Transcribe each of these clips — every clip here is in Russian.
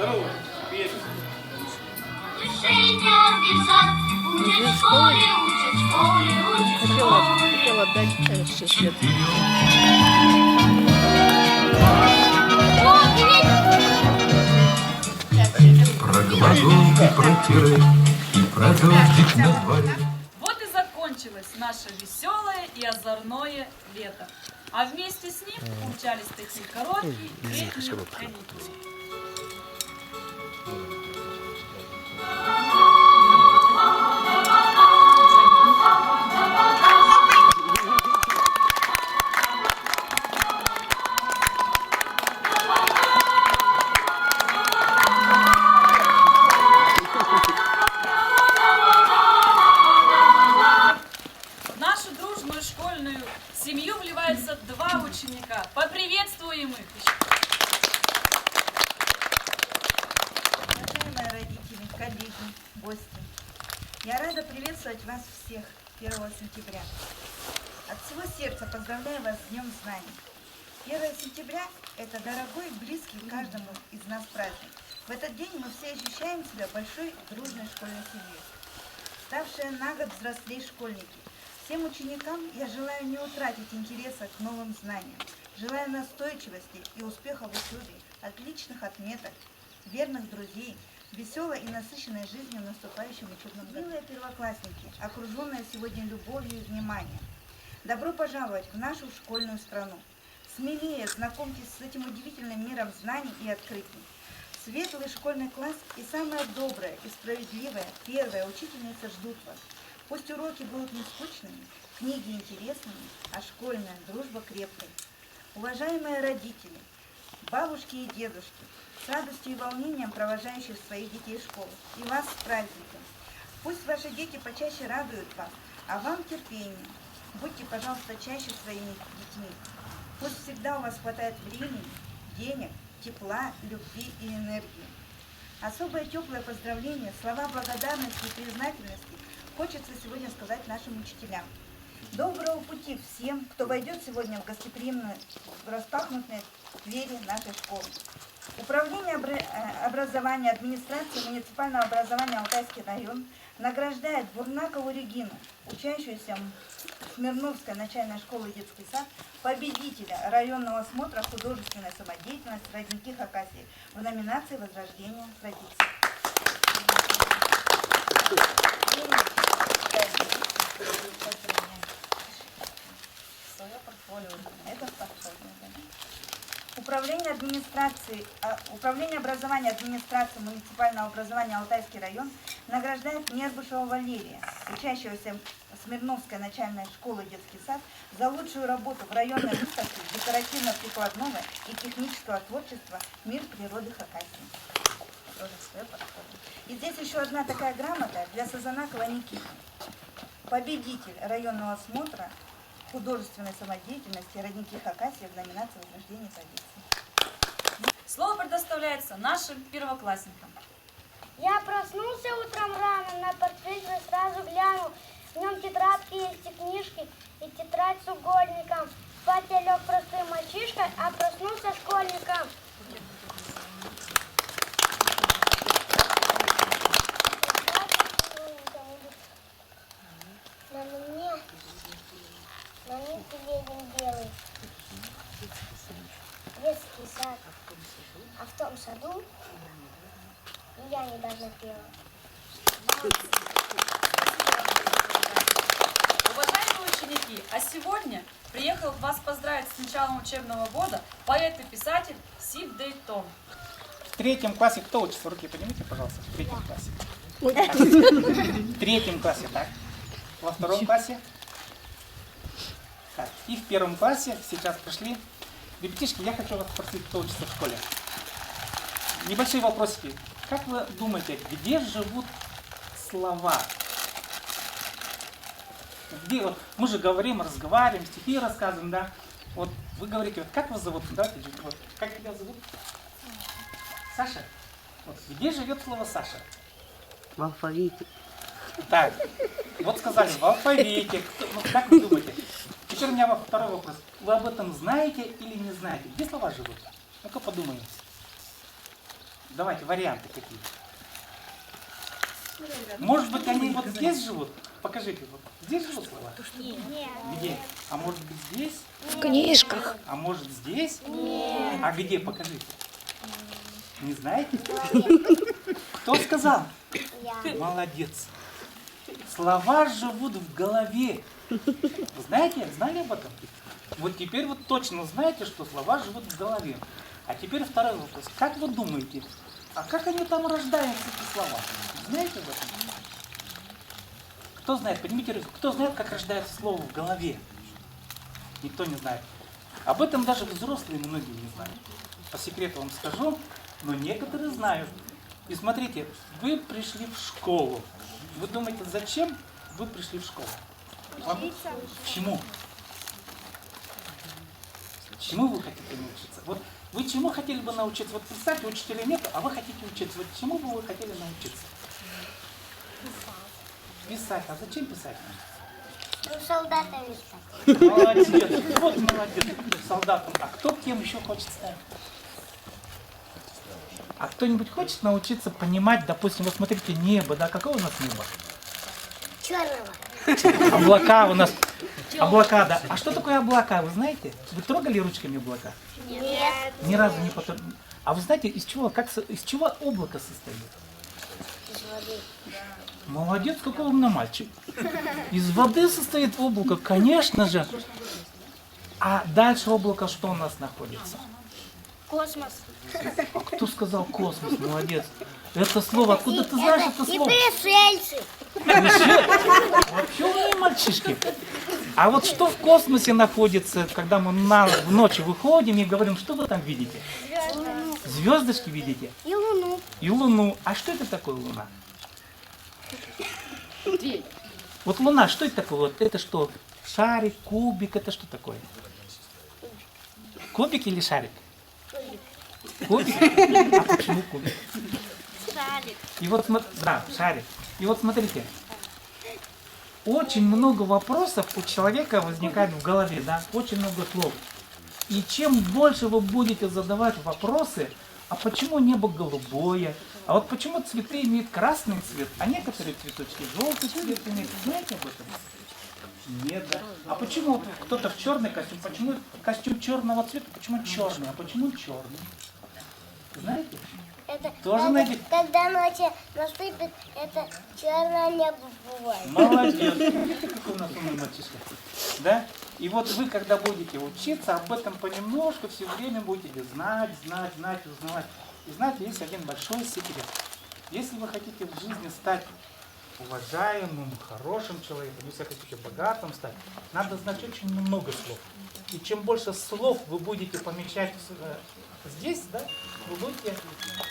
Здорово. Привет. Хотел отдать 6 лет. Про глаголки, про тире и про дождик на дворе. Вот и закончилось наше веселое и озорное лето. А вместе с ним умчались такие короткие летние каникулы. В нашу дружную школьную семью вливаются 2 ученика. Поприветствуем их! Уважаемые родители, коллеги, гости, я рада приветствовать вас всех 1 сентября. От всего сердца поздравляю вас с Днем Знаний. 1 сентября – это дорогой, близкий каждому из нас праздник. В этот день мы все ощущаем себя большой дружной школьной семьей. Ставшие на год взрослее школьники, всем ученикам я желаю не утратить интереса к новым знаниям. Желаю настойчивости и успеха в учебе, отличных отметок, верных друзей, веселой и насыщенной жизнью в наступающем учебном году. Милые первоклассники, окруженные сегодня любовью и вниманием, добро пожаловать в нашу школьную страну. Смелее знакомьтесь с этим удивительным миром знаний и открытий. Светлый школьный класс и самая добрая и справедливая первая учительница ждут вас. Пусть уроки будут не скучными, книги интересными, а школьная дружба крепкой. Уважаемые родители, бабушки и дедушки, с радостью и волнением провожающих своих детей в школу, и вас с праздником. Пусть ваши дети почаще радуют вас, а вам терпение. Будьте, пожалуйста, чаще своими детьми. Пусть всегда у вас хватает времени, денег, тепла, любви и энергии. Особое теплое поздравление, слова благодарности и признательности хочется сегодня сказать нашим учителям. Доброго пути всем, кто войдет сегодня в гостеприимные, распахнутые двери нашей школы. Управление образования администрации муниципального образования Алтайский район награждает Бурнакову Регину, учащуюся Смирновской начальной школы детский сад, победителя районного смотра художественной самодеятельности родники Хакасии в номинации «Возрождение традиций». Управление образования администрации муниципального образования Алтайский район награждает Нербышева Валерия, учащегося Смирновской начальной школы детский сад, за лучшую работу в районной выставке декоративно-прикладного и технического творчества «Мир природы Хакасии». И здесь еще одна такая грамота для Сазанакова Никиты. Победитель районного смотра художественной самодеятельности родники Хакасии в номинации «Возрождение традиций». Слово предоставляется нашим первоклассникам. Я проснулся утром рано, на портрет сразу глянул. В нем тетрадки есть и книжки, и тетрадь с угодником. Спать я лег простым мальчишкой, а проснулся школьником. На мне телегин белый, детский сад, а в том саду я недавно пела. Уважаемые ученики, а сегодня приехал вас поздравить с началом учебного года поэт и писатель Сиб Дейтон. В 3 классе кто учится? Руки поднимите, пожалуйста, в 3 классе. В 3 классе, так? Во 2 классе? Так, и в 1 классе сейчас пришли. Ребятишки, я хочу вас спросить, кто учится в школе. Небольшие вопросики. Как вы думаете, где живут слова? Где вот мы же говорим, разговариваем, стихи рассказываем, да? Вот вы говорите, вот как вас зовут? Давайте, вот, как тебя зовут? Саша? Вот, где живет слово Саша? В алфавите. Так, вот сказали, в алфавите. Как вы думаете? Теперь у меня второй вопрос. Вы об этом знаете или не знаете? Где слова живут? Ну-ка подумаем. Давайте, варианты какие. Может быть, они вот здесь живут? Покажите, вот здесь живут слова? Нет. Где? А может быть здесь? В книжках. А может здесь? А где? Покажите. Не знаете? Кто сказал? Я. Молодец. Слова живут в голове. Вы знаете? Знали об этом? Вот теперь вот точно знаете, что слова живут в голове. А теперь второй вопрос. Как вы думаете, а как они там рождаются, эти слова? Знаете об этом? Кто знает? Поднимите руку. Кто знает, как рождается слово в голове? Никто не знает. Об этом даже взрослые многие не знают. По секрету вам скажу, но некоторые знают. И смотрите, вы пришли в школу. Вы думаете, зачем вы пришли в школу? Чему? Чему вы хотите научиться? Вот вы чему хотели бы научиться? Вот представьте, учителя нет, а вы хотите учиться. Вот чему бы вы хотели научиться? Писать. А зачем писать? Солдатами стать. Молодец. Вот молодец. Солдатом. А кто кем еще хочет стать? А кто-нибудь хочет научиться понимать, допустим, вот смотрите, небо, да, какое у нас небо? Черного. Облака у нас. Облака, да. А что такое облака, вы знаете? Вы трогали ручками облака? Нет. Ни разу не потом. А вы знаете, из чего облако состоит? Из воды. Молодец, какой умный мальчик. Из воды состоит облако, конечно же. А дальше облако что у нас находится? Космос. А кто сказал космос? Молодец. Это слово, откуда ты знаешь это И слово? пришельцы. Вообще умные мальчишки. А вот что в космосе находится, когда мы в ночь выходим и говорим, что вы там видите? Звездочки видите? И луну. И Луну. А что это такое Луна? Вот Луна, что это такое? Вот это что? Шарик, кубик, это что такое? Кубик или шарик? Кубик? А почему кубик? Шарик. И вот да, шарик. И вот смотрите, очень много вопросов у человека возникает в голове, да, очень много слов. И чем больше вы будете задавать вопросы, а почему небо голубое, а вот почему цветы имеют красный цвет, а некоторые цветочки желтый цвет имеют, знаете об этом? Нет, да. А почему вот кто-то в черный костюм, почему костюм черного цвета, почему черный, а почему черный? Знаете? Это, Тоже найдите. когда ночью наступит, это черное небо бывает. Молодец. Какой у нас умный мальчишка. Да? И вот вы, когда будете учиться, об этом понемножку все время будете знать, узнавать. И знаете, есть один большой секрет. Если вы хотите в жизни стать уважаемым, хорошим человеком, если хотите богатым стать, надо знать очень много слов. И чем больше слов вы будете помещать здесь, да, вы будете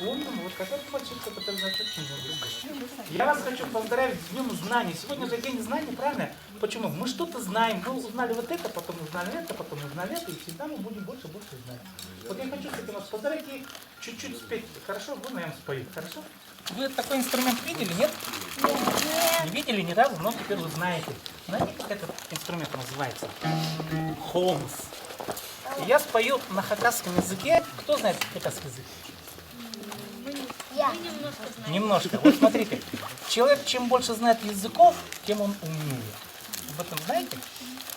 умным, вот как этот мальчишка, который знает очень много слов. Я вас хочу поздравить с Днем Знаний. Сегодня же день знаний, правильно? Почему? Мы что-то знаем, мы узнали вот это, потом узнали это, потом узнали это, и всегда мы будем больше и больше знать. Вот я хочу с этим вас поздравить и чуть-чуть спеть. Хорошо? Вы, наверное, споете. Хорошо? Вы такой инструмент видели, нет? Не видели ни разу, но теперь вы знаете. Знаете, как этот инструмент называется? Холмс. И я спою на хакасском языке. Кто знает хакасский язык? Я. Немножко. Вот смотрите. Человек, чем больше знает языков, тем он умнее. Об этом знаете?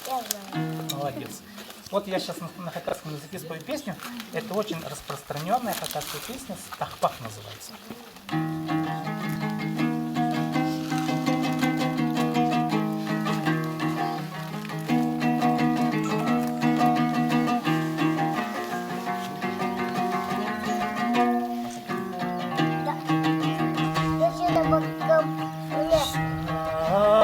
Я знаю. Молодец. Вот я сейчас на хакасском языке спою песню. Это очень распространенная хакасская песня. Тахпах называется. Ah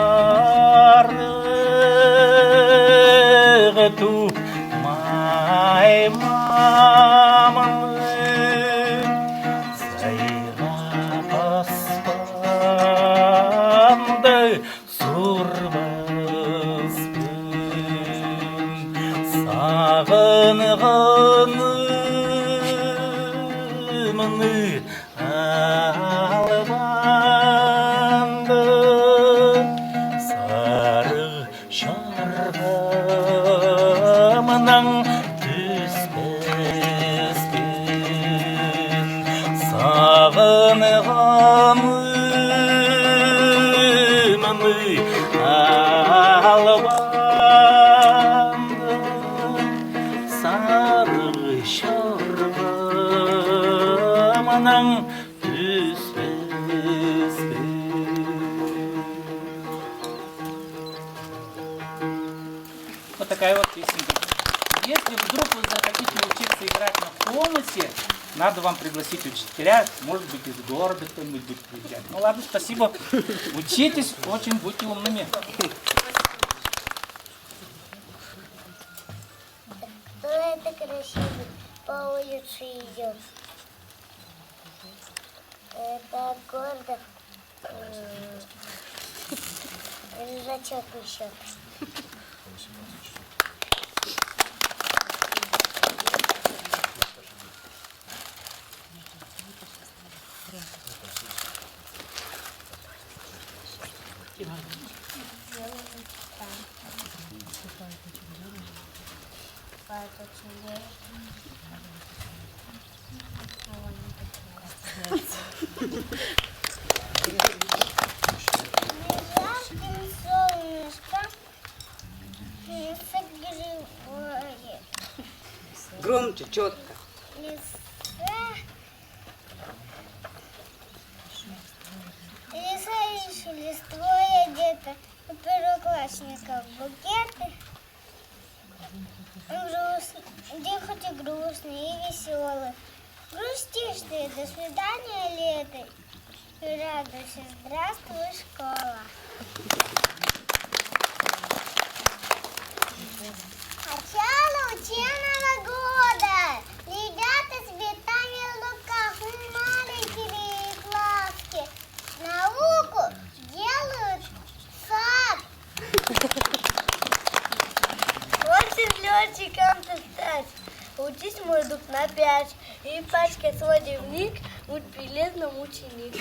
туманом ты спи, спи. Вот такая вот песенка. Если вдруг вы захотите учиться играть на конусе, надо вам пригласить учителя, может быть, из города кто-нибудь будет приезжать. Ну ладно, спасибо. Учитесь, очень будьте умными. Кто это красивый по улице идет? Это гордо или зачет еще? Жарким солнышком согревает Громче, четко. леса и листвой одета, у первоклассников букеты. День хоть и грустный, и веселый. Грустишь ты, до свидания, лето. И радуйся, здравствуй, школа. Начало учебного года. Ребята с цветами в руках, маленькие глазки. Науку делают сад. Хочешь летчиком-то стать? Учись, мой друг, на 5. И пачкай свой дневник, будь полезным ученик.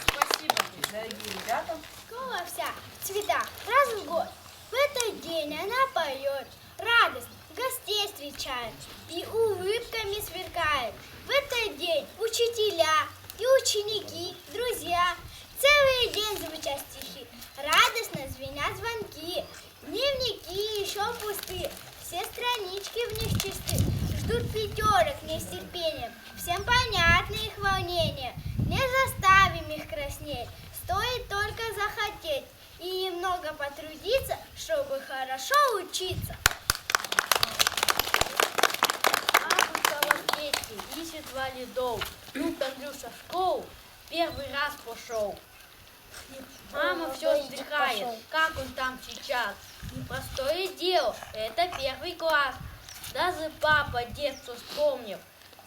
Спасибо, дорогие ребята. Школа вся в цветах, раз в год. В этот день она поет, радость, гостей встречает и улыбками сверкает. В этот день учителя и ученики, друзья, целый день звучат стихи, радостно звенят звонки. Дневники еще пусты, все странички в них чисты, ждут пятерок не с терпением, всем понятно их волнение, не заставим их краснеть, стоит только захотеть и немного потрудиться, чтобы хорошо учиться. Августова дети, ищет 2 ледов. Тут Андрюша в школу первый раз пошел. Мама все вздыхает, как он там сейчас. Непростое дело, это 1 класс. Даже папа детство вспомнил,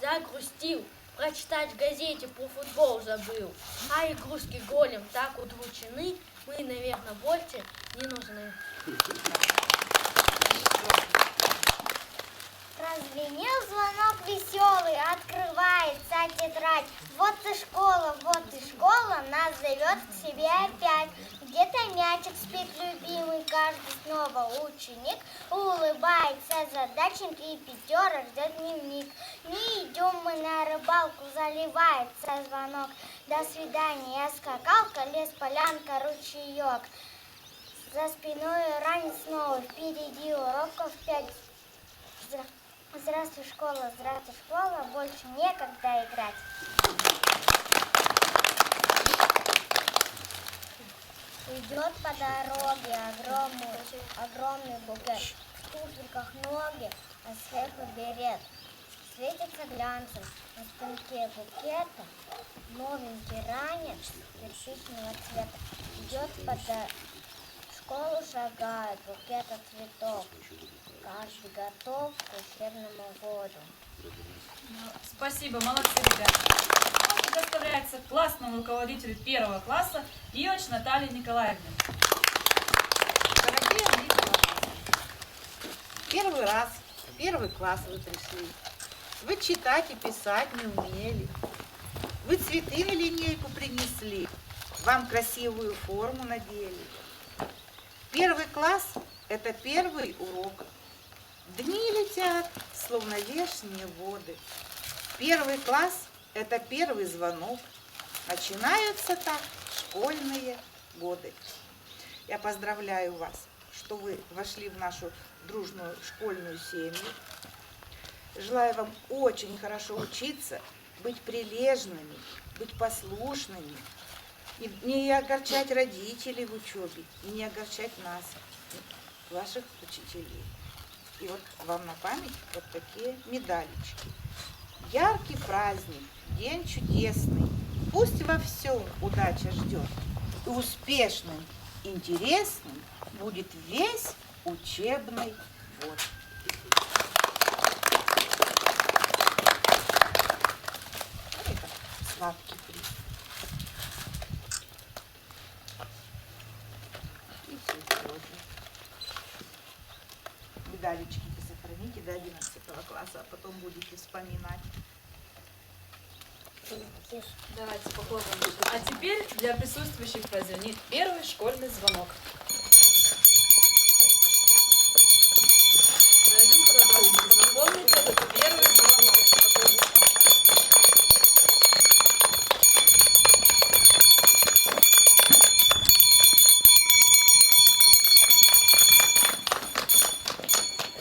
загрустил, прочитать в газете про футбол забыл. А игрушки голем так удручены, мы, наверное, больше не нужны. Прозвенел звонок веселый, открывается тетрадь. Вот и школа, нас зовет к себе опять. Где-то мячик спит любимый, каждый снова ученик. Улыбается задачник и пятерок ждет дневник. Не идем мы на рыбалку, заливается звонок. До свидания, скакалка, лес, полянка, ручеек. За спиной ранец снова, впереди уроков 5. Здравствуй, школа, больше некогда играть. Идет по дороге огромный букет. В туфельках ноги, а сверху берет. Светится глянцем на спинке букета. Новенький ранец кирпичного цвета. Идет в школу, шагает букет от цветов. Каждый готов к учебному году. Спасибо, молодцы, ребята. Он предоставляется классному руководителю 1 класса Иоч Наталье Николаевне. Дорогие мои классы, первый раз в 1 класс вы пришли. Вы читать и писать не умели. Вы цветы на линейку принесли. Вам красивую форму надели. 1 класс – это 1-й урок. Дни летят, словно вешние воды. 1 класс – это 1-й звонок. Начинаются так школьные годы. Я поздравляю вас, что вы вошли в нашу дружную школьную семью. Желаю вам очень хорошо учиться, быть прилежными, быть послушными, не огорчать родителей в учебе и не огорчать нас, ваших учителей. И вот вам на память вот такие медалечки. Яркий праздник, день чудесный, пусть во всем удача ждет. И успешным, интересным будет весь учебный год. Это сладкий приз. И сегодня. Медалечки сохраните до 11 класса, а потом будете вспоминать. Давайте похлопаем. А теперь для присутствующих прозвенит первый школьный звонок. Дорогие педагоги, запомните этот первый звонок.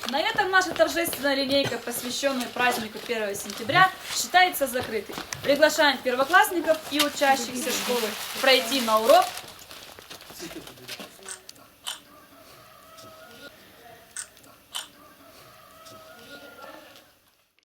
На этом наша торжественная линейка, посвященная празднику 1 сентября, считается закрытой. Приглашаем первоклассников и учащихся школы пройти на урок